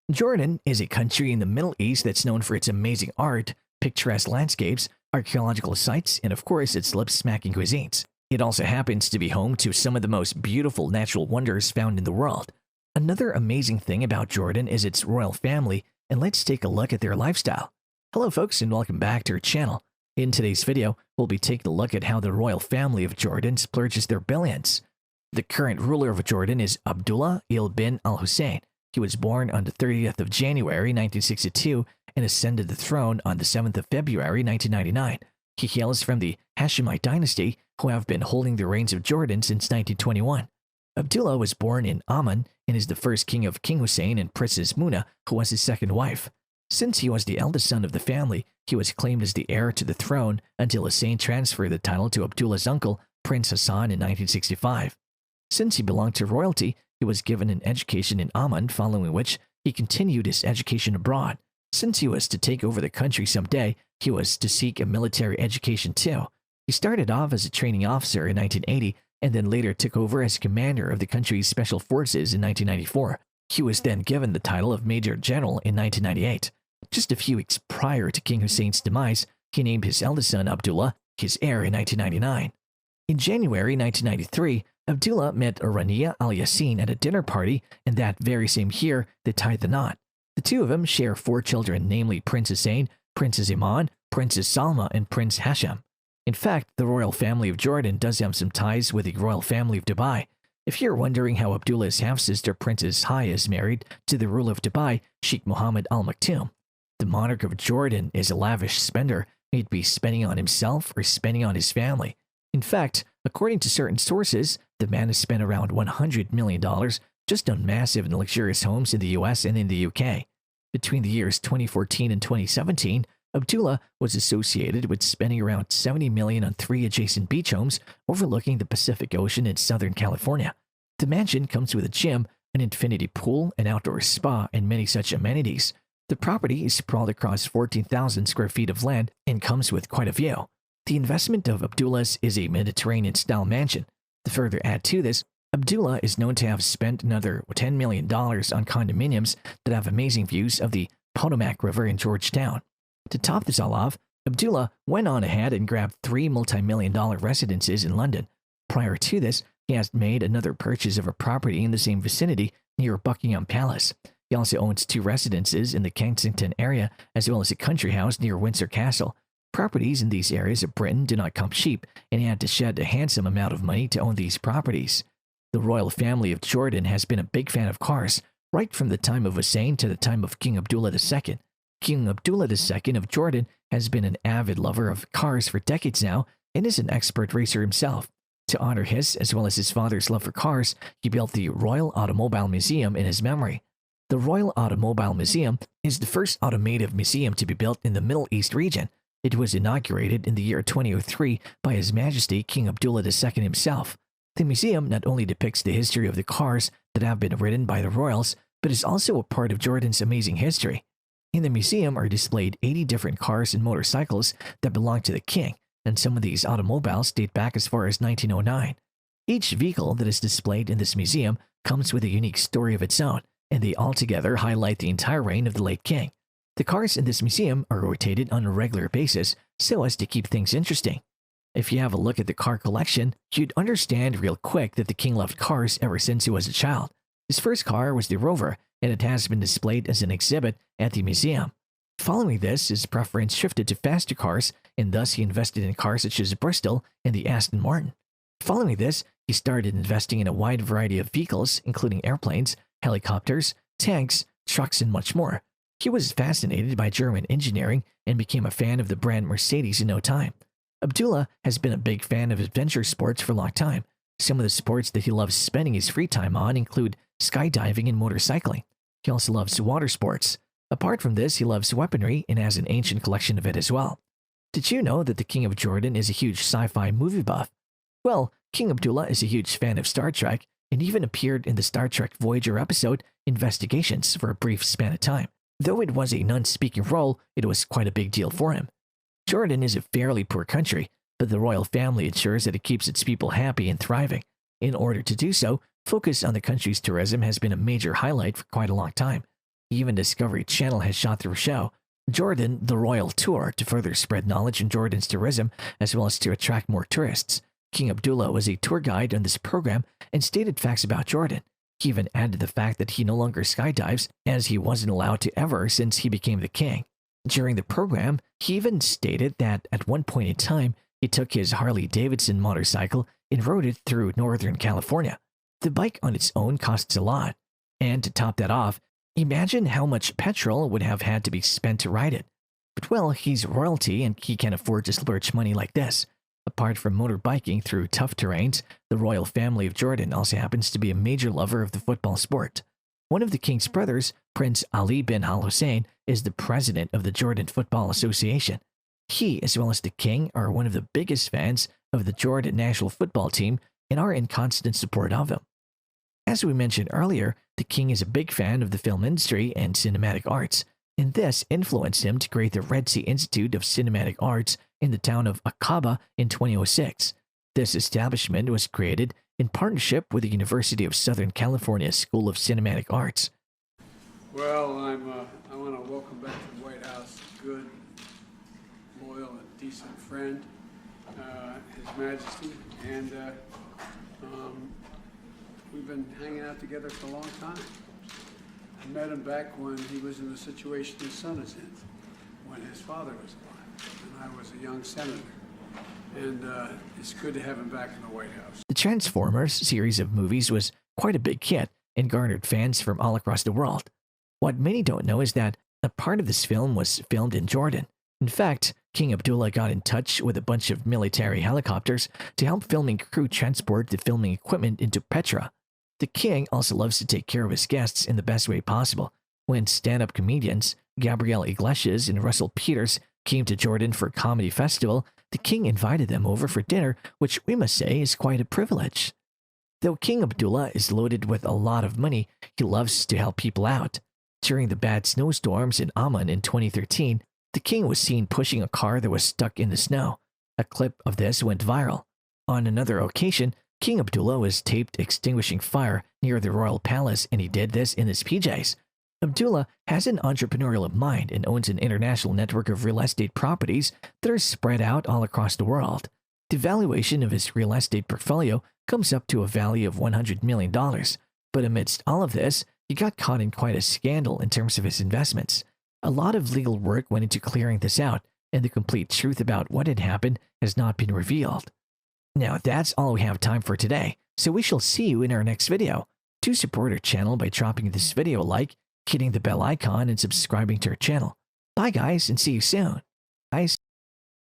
Jordan is a country in the Middle East that's known for its amazing art, picturesque landscapes, archaeological sites, and of course its lip-smacking cuisines. It also happens to be home to some of the most beautiful natural wonders found in the world. Another amazing thing about Jordan is its royal family, and let's take a look at their lifestyle. Hello folks and welcome back to our channel. In today's video, we'll be taking a look at how the royal family of Jordan splurges their billions. The current ruler of Jordan is Abdullah bin al-Hussein. He was born on the 30th of January 1962 and ascended the throne on the 7th of February 1999. He hails from the Hashemite dynasty, who have been holding the reins of Jordan since 1921. Abdullah was born in Amman and is the first king of King Hussein and Princess Muna, who was his second wife. Since he was the eldest son of the family, he was claimed as the heir to the throne until Hussein transferred the title to Abdullah's uncle, Prince Hassan, in 1965. Since he belonged to royalty, he was given an education in Amman, following which he continued his education abroad. Since he was to take over the country someday, he was to seek a military education too. He started off as a training officer in 1980 and then later took over as commander of the country's special forces in 1994. He was then given the title of Major General in 1998. Just a few weeks prior to King Hussein's demise, he named his eldest son Abdullah his heir in 1999. In January 1993, Abdullah met Rania al-Yassin at a dinner party, and that very same year, they tied the knot. The two of them share four children, namely Prince Hussein, Princess Iman, Princess Salma, and Prince Hashem. In fact, the royal family of Jordan does have some ties with the royal family of Dubai. If you're wondering how Abdullah's half-sister Princess Haya is married to the ruler of Dubai, Sheikh Mohammed Al Maktoum. The monarch of Jordan is a lavish spender, may it be spending on himself or spending on his family. In fact, according to certain sources, the man has spent around $100 million just on massive and luxurious homes in the US and in the UK. Between the years 2014 and 2017, Abdullah was associated with spending around $70 million on 3 adjacent beach homes overlooking the Pacific Ocean in Southern California. The mansion comes with a gym, an infinity pool, an outdoor spa, and many such amenities. The property is sprawled across 14,000 square feet of land and comes with quite a view. The investment of Abdullah's is a Mediterranean-style mansion. To further add to this, Abdullah is known to have spent another $10 million on condominiums that have amazing views of the Potomac River in Georgetown. To top this all off, Abdullah went on ahead and grabbed 3 multi-million-dollar residences in London. Prior to this, he has made another purchase of a property in the same vicinity near Buckingham Palace. He also owns 2 residences in the Kensington area as well as a country house near Windsor Castle. Properties in these areas of Britain do not come cheap, and he had to shed a handsome amount of money to own these properties. The royal family of Jordan has been a big fan of cars, right from the time of Hussein to the time of King Abdullah II. King Abdullah II of Jordan has been an avid lover of cars for decades now and is an expert racer himself. To honor his as well as his father's love for cars, he built the Royal Automobile Museum in his memory. The Royal Automobile Museum is the first automotive museum to be built in the Middle East region. It was inaugurated in the year 2003 by His Majesty King Abdullah II himself. The museum not only depicts the history of the cars that have been ridden by the royals, but is also a part of Jordan's amazing history. In the museum are displayed 80 different cars and motorcycles that belong to the king, and some of these automobiles date back as far as 1909. Each vehicle that is displayed in this museum comes with a unique story of its own, and they altogether highlight the entire reign of the late king. The cars in this museum are rotated on a regular basis so as to keep things interesting. If you have a look at the car collection, you'd understand real quick that the king loved cars ever since he was a child. His first car was the Rover, and it has been displayed as an exhibit at the museum. Following this, his preference shifted to faster cars, and thus he invested in cars such as Bristol and the Aston Martin. Following this, he started investing in a wide variety of vehicles, including airplanes, helicopters, tanks, trucks, and much more. He was fascinated by German engineering and became a fan of the brand Mercedes in no time. Abdullah has been a big fan of adventure sports for a long time. Some of the sports that he loves spending his free time on include skydiving and motorcycling. He also loves water sports. Apart from this, he loves weaponry and has an ancient collection of it as well. Did you know that the King of Jordan is a huge sci-fi movie buff? Well, King Abdullah is a huge fan of Star Trek and even appeared in the Star Trek Voyager episode Investigations for a brief span of time. Though it was a non-speaking role, it was quite a big deal for him. Jordan is a fairly poor country, but the royal family ensures that it keeps its people happy and thriving. In order to do so, focus on the country's tourism has been a major highlight for quite a long time. Even Discovery Channel has shot their show, Jordan the Royal Tour, to further spread knowledge on Jordan's tourism as well as to attract more tourists. King Abdullah was a tour guide on this program and stated facts about Jordan. He even added the fact that he no longer skydives, as he wasn't allowed to ever since he became the king. During the program, he even stated that at one point in time, he took his Harley-Davidson motorcycle and rode it through Northern California. The bike on its own costs a lot. And to top that off, imagine how much petrol would have had to be spent to ride it. But well, he's royalty and he can't afford to splurge money like this. Apart from motorbiking through tough terrains, the royal family of Jordan also happens to be a major lover of the football sport. One of the king's brothers, Prince Ali bin Al Hussein, is the president of the Jordan Football Association. He, as well as the king, are one of the biggest fans of the Jordan national football team and are in constant support of him. As we mentioned earlier, the king is a big fan of the film industry and cinematic arts, and this influenced him to create the Red Sea Institute of Cinematic Arts in the town of Aqaba in 2006. This establishment was created in partnership with the University of Southern California School of Cinematic Arts. Well, I want to welcome back to the White House a good, loyal, and decent friend, His Majesty, and we've been hanging out together for a long time. I met him back when he was in the situation his son is in, when his father was alive, and I was a young senator. And it's good to have him back in the White House. The Transformers series of movies was quite a big hit and garnered fans from all across the world. What many don't know is that a part of this film was filmed in Jordan. In fact, King Abdullah got in touch with a bunch of military helicopters to help filming crew transport the filming equipment into Petra. The king also loves to take care of his guests in the best way possible. When stand-up comedians Gabrielle Iglesias and Russell Peters came to Jordan for a comedy festival, the king invited them over for dinner, which we must say is quite a privilege. Though King Abdullah is loaded with a lot of money, he loves to help people out. During the bad snowstorms in Amman in 2013, the king was seen pushing a car that was stuck in the snow. A clip of this went viral. On another occasion, King Abdullah was taped extinguishing fire near the royal palace, and he did this in his PJs. Abdullah has an entrepreneurial mind and owns an international network of real estate properties that are spread out all across the world. The valuation of his real estate portfolio comes up to a value of $100 million. But amidst all of this, he got caught in quite a scandal in terms of his investments. A lot of legal work went into clearing this out, and the complete truth about what had happened has not been revealed. Now, that's all we have time for today, so we shall see you in our next video. Do support our channel by dropping this video a like, hitting the bell icon, and subscribing to our channel. Bye guys, and see you soon. Bye.